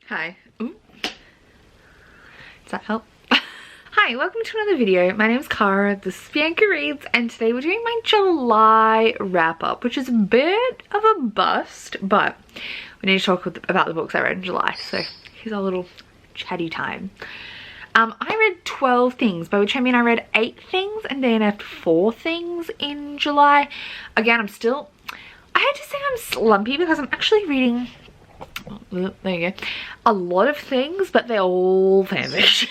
Hi. Ooh. Does that help? Hi, welcome to another video. My name is Cara, this is Bianca Reads, and today we're doing my July wrap-up, which is a bit of a bust, but we need to talk about the books I read in July, so here's our little chatty time. I read 12 things, by which I mean I read 8 things and DNF'd 4 things in July. Again, I had to say I'm slumpy because I'm actually reading, there you go, a lot of things, but they're all fanfiction.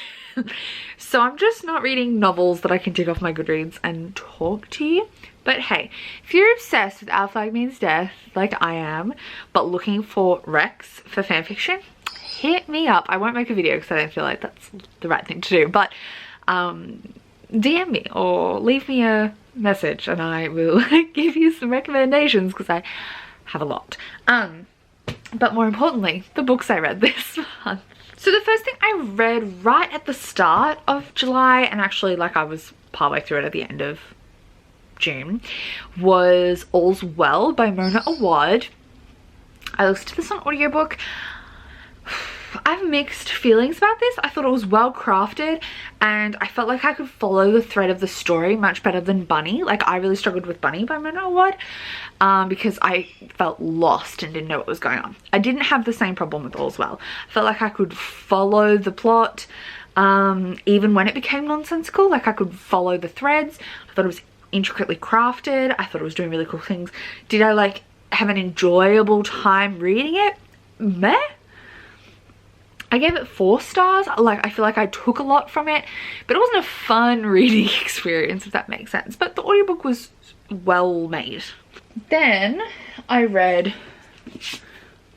So I'm just not reading novels that I can tick off my Goodreads and talk to you. But hey, if you're obsessed with Our Flag Means Death like I am, but looking for recs for fanfiction, hit me up. I won't make a video because I don't feel like that's the right thing to do, but DM me or leave me a message and I will give you some recommendations because I have a lot. But more importantly, the books I read this month. So the first thing I read right at the start of July, and actually like I was partway through it at the end of June, was All's Well by Mona Awad. I listened to this on audiobook. I have mixed feelings about this. I thought it was well crafted and I felt like I could follow the thread of the story much better than Bunny. Like I really struggled with Bunny by Mona Awad because I felt lost and didn't know what was going on. I didn't have the same problem with All's Well. I felt like I could follow the plot even when it became nonsensical. Like I could follow the threads. I thought it was intricately crafted. I thought it was doing really cool things. Did I like have an enjoyable time reading it? Meh. I gave it 4 stars. Like I feel like I took a lot from it, but it wasn't a fun reading experience, if that makes sense. But the audiobook was well made. Then I read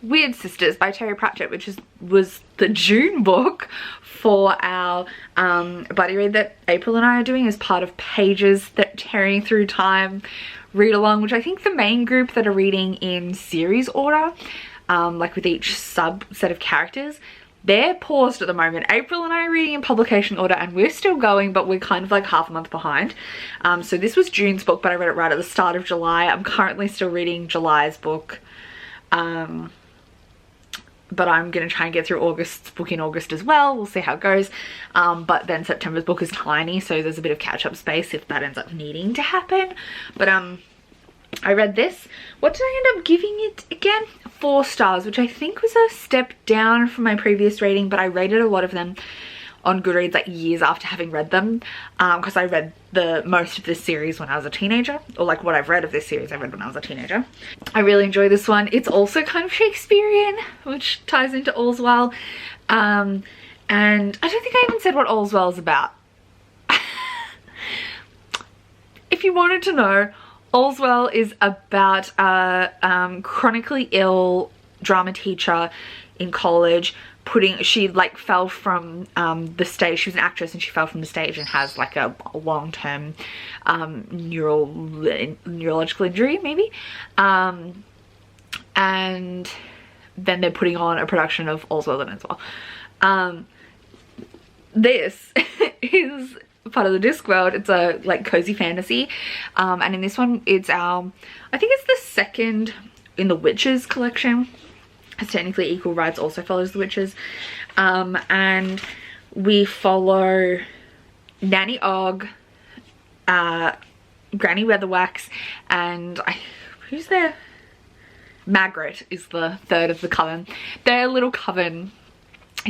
Weird Sisters by Terry Pratchett, which was the June book for our buddy read that April and I are doing as part of Pages That Tearing Through Time read along, which I think the main group that are reading in series order, like with each subset of characters, they're paused at the moment. April and I are reading in publication order and we're still going, but we're kind of like half a month behind. So this was June's book, but I read it right at the start of July. I'm currently still reading July's book. But I'm going to try and get through August's book in August as well. We'll see how it goes. But then September's book is tiny, so there's a bit of catch-up space if that ends up needing to happen. But I read this. What did I end up giving it again? 4 stars, which I think was a step down from my previous rating, but I rated a lot of them on Goodreads like years after having read them, because I read most of this series when I was a teenager, or like what I've read of this series I read when I was a teenager. I really enjoy this one. It's also kind of Shakespearean, which ties into All's Well, and I don't think I even said what All's Well is about. If you wanted to know, All's Well is about a chronically ill drama teacher in college. She like fell from the stage. She was an actress and she fell from the stage and has like a long-term neurological injury maybe. And then they're putting on a production of All's Well That Ends Well. This is part of the Discworld. It's a like cozy fantasy, and in this one it's I think it's the second in the Witches collection. It's technically Equal Rights also follows the Witches, and we follow Nanny Ogg, Granny Weatherwax, and who's there? Margaret is the third of the coven. They're a little coven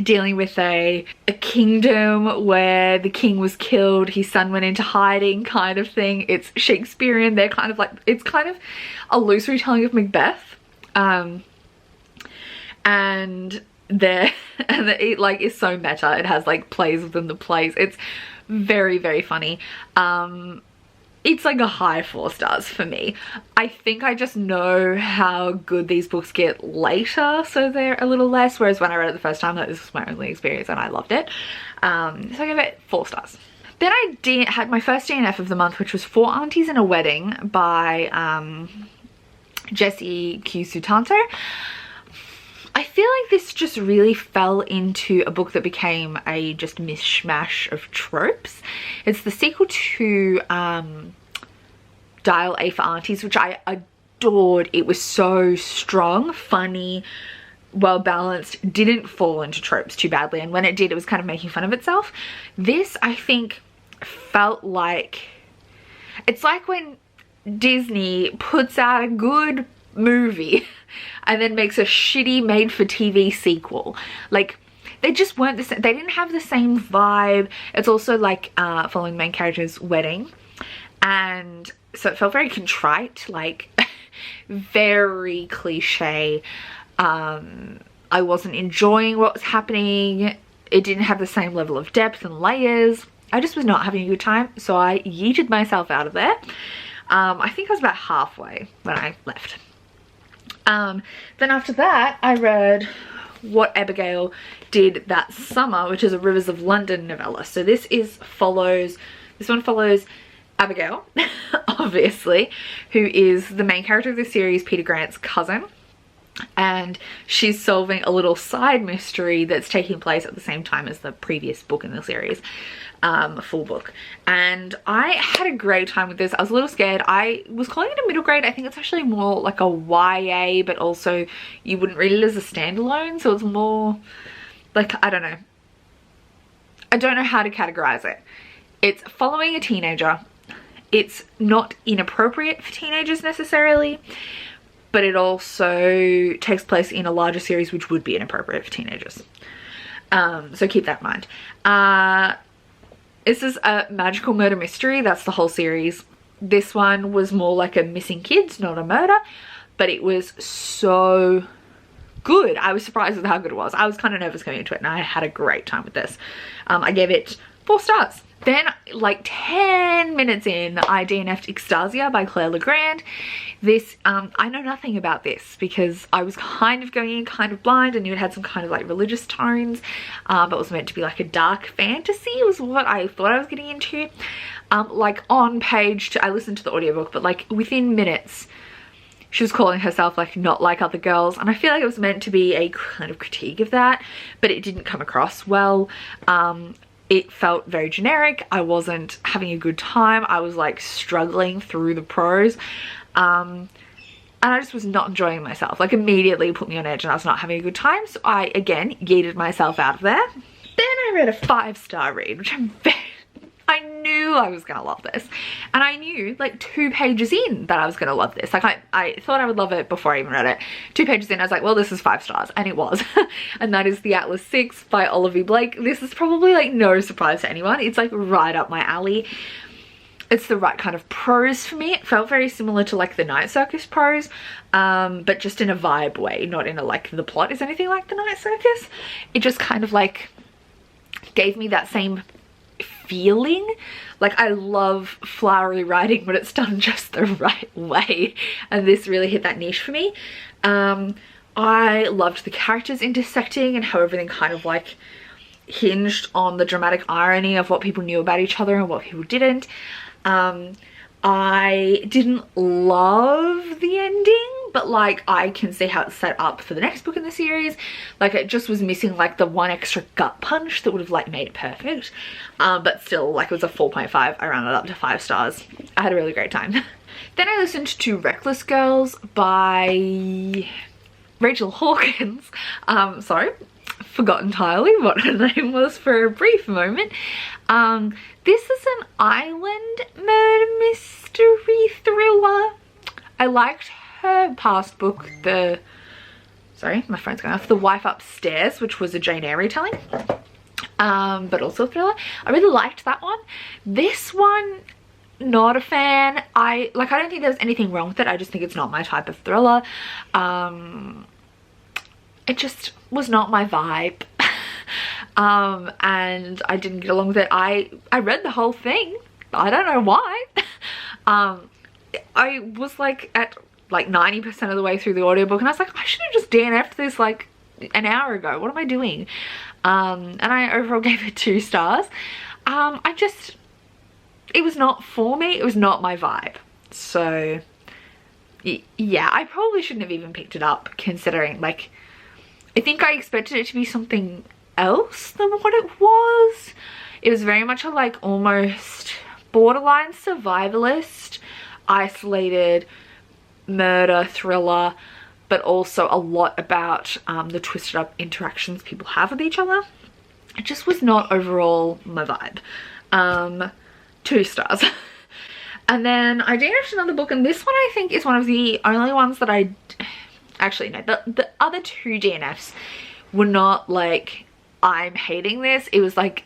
dealing with a kingdom where the king was killed, his son went into hiding kind of thing. It's Shakespearean. They're kind of like, it's kind of a loose retelling of Macbeth, and it like is so meta. It has like plays within the plays. It's very, very funny. It's like a high 4 stars for me. I think I just know how good these books get later, so they're a little less, whereas when I read it the first time, like, this was my only experience and I loved it. So I give it 4 stars. Then I had my first DNF of the month, which was 4 Aunties and a Wedding by Jessie Q Sutanto. I feel like this just really fell into a book that became a just mishmash of tropes. It's the sequel to Dial A for Aunties, which I adored. It was so strong, funny, well balanced, didn't fall into tropes too badly, and when it did, it was kind of making fun of itself. This, I think, felt like, it's like when Disney puts out a good movie and then makes a shitty made-for-TV sequel. Like, they just weren't the same. They didn't have the same vibe. It's also like following the main character's wedding, and so it felt very contrite, like very cliche. I wasn't enjoying what was happening. It didn't have the same level of depth and layers. I just was not having a good time, so I yeeted myself out of there. I think I was about halfway when I left. Then after that, I read What Abigail Did That Summer, which is a Rivers of London novella. So this one follows Abigail, obviously, who is the main character of the series, Peter Grant's cousin. And she's solving a little side mystery that's taking place at the same time as the previous book in the series, full book. And I had a great time with this. I was a little scared. I was calling it a middle grade. I think it's actually more like a YA, but also you wouldn't read it as a standalone, so it's more like, I don't know. I don't know how to categorize it. It's following a teenager. It's not inappropriate for teenagers necessarily, but it also takes place in a larger series which would be inappropriate for teenagers. So keep that in mind. This is a magical murder mystery. That's the whole series. This one was more like a missing kids, not a murder, but it was so good. I was surprised with how good it was. I was kind of nervous going into it, and I had a great time with this. I gave it 4 stars. Then, like 10 minutes in, I DNF'd Extasia by Claire Legrand. This, I know nothing about this because I was kind of going in kind of blind. I knew it had some kind of like religious tones, but it was meant to be like a dark fantasy was what I thought I was getting into. Like on page 2, I listened to the audiobook, but like within minutes, she was calling herself like not like other girls, and I feel like it was meant to be a kind of critique of that, but it didn't come across well. It felt very generic. I wasn't having a good time. I was like struggling through the prose. And I just was not enjoying myself. Like immediately put me on edge and I was not having a good time. So I, again, yeeted myself out of there. Then I read a 5-star read, which I knew I was gonna love this. And I knew like 2 pages in that I was gonna love this. Like I thought I would love it before I even read it. 2 pages in, I was like, well, this is 5 stars, and it was. And that is The Atlas Six by Olivia Blake. This is probably like no surprise to anyone. It's like right up my alley. It's the right kind of prose for me. It felt very similar to like the Night Circus prose, but just in a vibe way, not in a like the plot is anything like the Night Circus. It just kind of like gave me that same feeling. Like I love flowery writing, but it's done just the right way, and this really hit that niche for me. I loved the characters intersecting and how everything kind of like hinged on the dramatic irony of what people knew about each other and what people didn't. I didn't love the ending, but like I can see how it's set up for the next book in the series. Like it just was missing like the one extra gut punch that would have like made it perfect. But still, like it was a 4.5. I rounded up to 5 stars. I had a really great time. Then I listened to Reckless Girls by Rachel Hawkins. Sorry, forgot entirely what her name was for a brief moment. This is an island murder mystery thriller. I liked her past book, sorry, my phone's going off, The Wife Upstairs, which was a Jane Eyre retelling, but also a thriller. I really liked that one. This one, not a fan. I don't think there's anything wrong with it. I just think it's not my type of thriller. It just was not my vibe. And I didn't get along with it. I read the whole thing. I don't know why. I was like at like 90% of the way through the audiobook and I was like, I should have just DNF'd this like an hour ago. What am I doing? And I overall gave it 2 stars. It was not for me. It was not my vibe. So yeah, I probably shouldn't have even picked it up, considering like, I think I expected it to be something else than what it was. It was very much a like almost borderline survivalist, isolated murder thriller. but also a lot about the twisted up interactions people have with each other. It just was not overall my vibe. 2 stars. And then I DNF'd another book, and this one I think is one of the only ones that I actually no, the other 2 DNFs were not like I'm hating this. It was like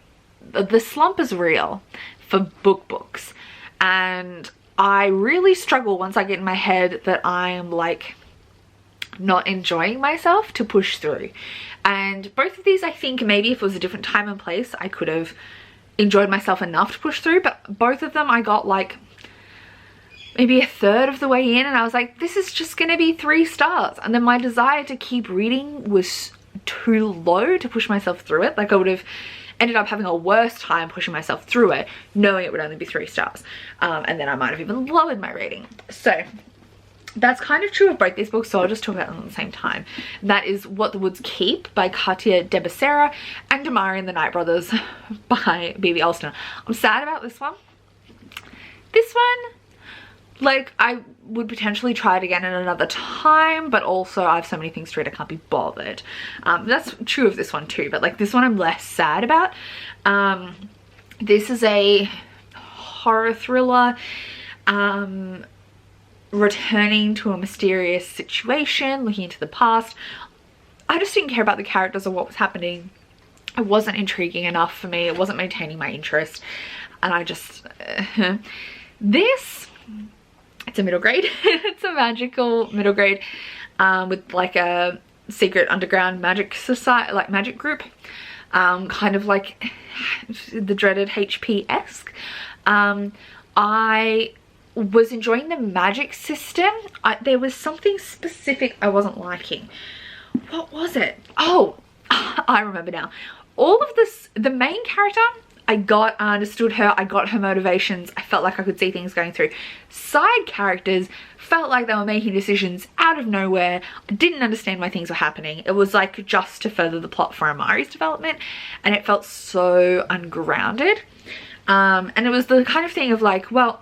the slump is real for books, and I really struggle once I get in my head that I am like not enjoying myself to push through. And both of these, I think maybe if it was a different time and place I could have enjoyed myself enough to push through, but both of them I got like maybe a third of the way in and I was like, this is just gonna be 3 stars. And then my desire to keep reading was too low to push myself through it. Like I would have ended up having a worse time pushing myself through it knowing it would only be 3 stars, and then I might have even lowered my rating. So that's kind of true of both these books, so I'll just talk about them at the same time. That is What the Woods Keep by Katia de Becerra and Damari and the Night Brothers by B.B. Alston. I'm sad about this one. This one, like, I would potentially try it again at another time, but also I have so many things to read I can't be bothered. That's true of this one too, but like this one I'm less sad about. This is a horror thriller, returning to a mysterious situation, looking into the past. I just didn't care about the characters or what was happening. It wasn't intriguing enough for me. It wasn't maintaining my interest, and I just this, it's a middle grade. It's a magical middle grade, with like a secret underground magic society, like magic group, kind of like the dreaded HP-esque. I was enjoying the magic system. There was something specific I wasn't liking. What was it? Oh, I remember now. All of this, the main character, I understood her, I got her motivations, I felt like I could see things going through. Side characters felt like they were making decisions out of nowhere. I didn't understand why things were happening. It was like just to further the plot for Amari's development, and it felt so ungrounded. And it was the kind of thing of like, well,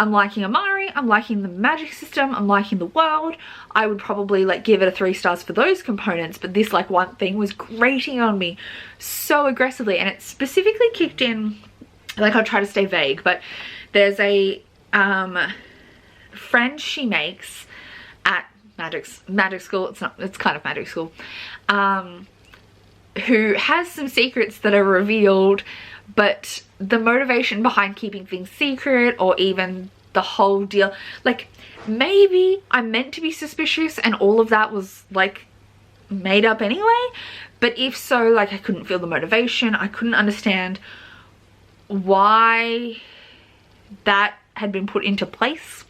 I'm liking Amari, I'm liking the magic system, I'm liking the world. I would probably like give it a 3 stars for those components, but this like one thing was grating on me so aggressively, and it specifically kicked in, like I'll try to stay vague, but there's a friend she makes at magic school, it's kind of magic school, who has some secrets that are revealed, but the motivation behind keeping things secret, or even the whole deal, like maybe I'm meant to be suspicious and all of that was like made up anyway, but if so, like I couldn't feel the motivation. I couldn't understand why that had been put into place,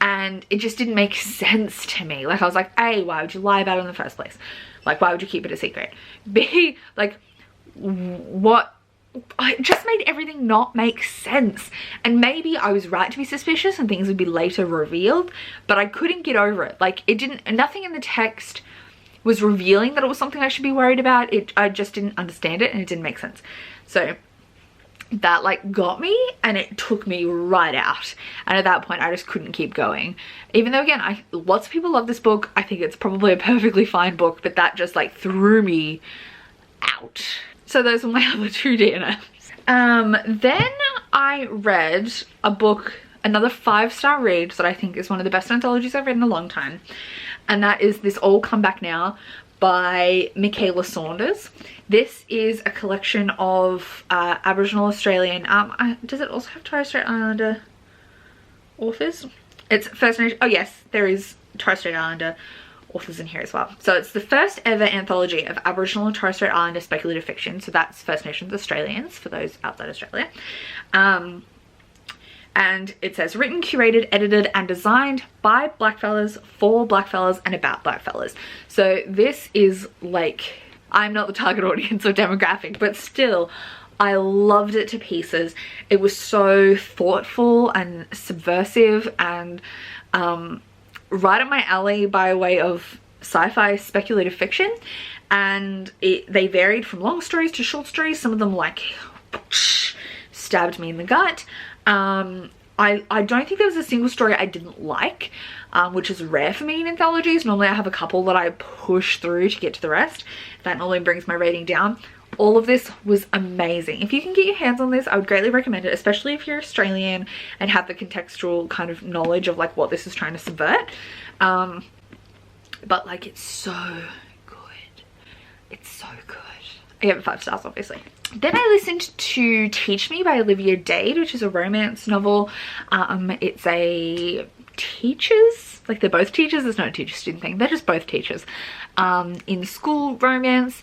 and it just didn't make sense to me. Like I was like, A, why would you lie about it in the first place? Like why would you keep it a secret? B, like what? It just made everything not make sense. And maybe I was right to be suspicious and things would be later revealed, but I couldn't get over it. Like it didn't, nothing in the text was revealing that it was something I should be worried about. I just didn't understand it and it didn't make sense. So that like got me, and it took me right out. And at that point I just couldn't keep going. Even though again, lots of people love this book. I think it's probably a perfectly fine book, but that just like threw me out. So those were my other 2 DNFs. Then I read a book, another 5-star read that I think is one of the best anthologies I've read in a long time. And that is This All Come Back Now by Michaela Saunders. This is a collection of Aboriginal Australian, does it also have Torres Strait Islander authors? It's First Nation, oh yes, there is Torres Strait Islander authors in here as well. So it's the first ever anthology of Aboriginal and Torres Strait Islander speculative fiction. So that's First Nations Australians for those outside Australia. And it says written, curated, edited and designed by blackfellas, for blackfellas and about blackfellas. So this is like, I'm not the target audience or demographic, but still I loved it to pieces. It was so thoughtful and subversive and right up my alley by way of sci-fi speculative fiction. And they varied from long stories to short stories. Some of them like stabbed me in the gut. I don't think there was a single story I didn't like. which is rare for me in anthologies. Normally I have a couple that I push through to get to the rest. That normally brings my rating down. All of this was amazing. If you can get your hands on this, I would greatly recommend it, especially if you're Australian and have the contextual kind of knowledge of like what this is trying to subvert. But like, it's so good. It's so good. I gave it 5 stars, obviously. Then I listened to Teach Me by Olivia Dade, which is a romance novel. It's a teachers, like they're both teachers, there's no teacher-student thing, they're just both teachers, in school romance.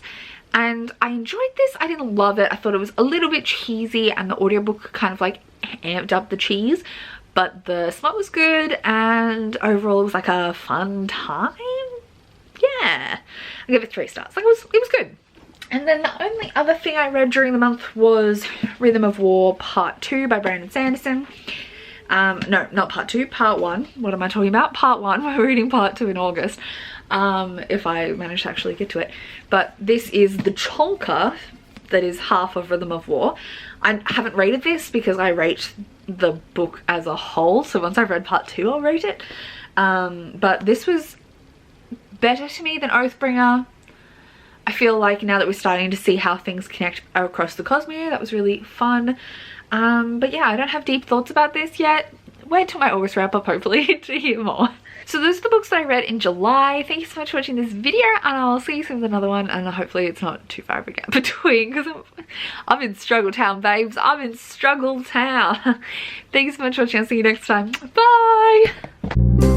And I enjoyed this. I didn't love it. I thought it was a little bit cheesy, and the audiobook kind of like amped up the cheese, but the smut was good, and overall it was like a fun time. Yeah, I gave it 3 stars. Like, it was good. And then the only other thing I read during the month was Rhythm of War Part 2 by Brandon Sanderson. No, not Part 2, Part 1. What am I talking about? Part 1. We're reading Part 2 in August, if I manage to actually get to it. But this is the chonker that is half of Rhythm of War. I haven't rated this because I rate the book as a whole, so once I've read Part 2 I'll rate it. But this was better to me than Oathbringer. I feel like now that we're starting to see how things connect across the Cosmere, that was really fun. But yeah, I don't have deep thoughts about this yet. Wait till my August wrap up, hopefully, to hear more. So those are the books that I read in July. Thank you so much for watching this video, and I'll see you soon with another one, and hopefully it's not too far of a gap between, because I'm in struggle town, babes. I'm in struggle town. Thank you so much for watching. I'll see you next time. Bye!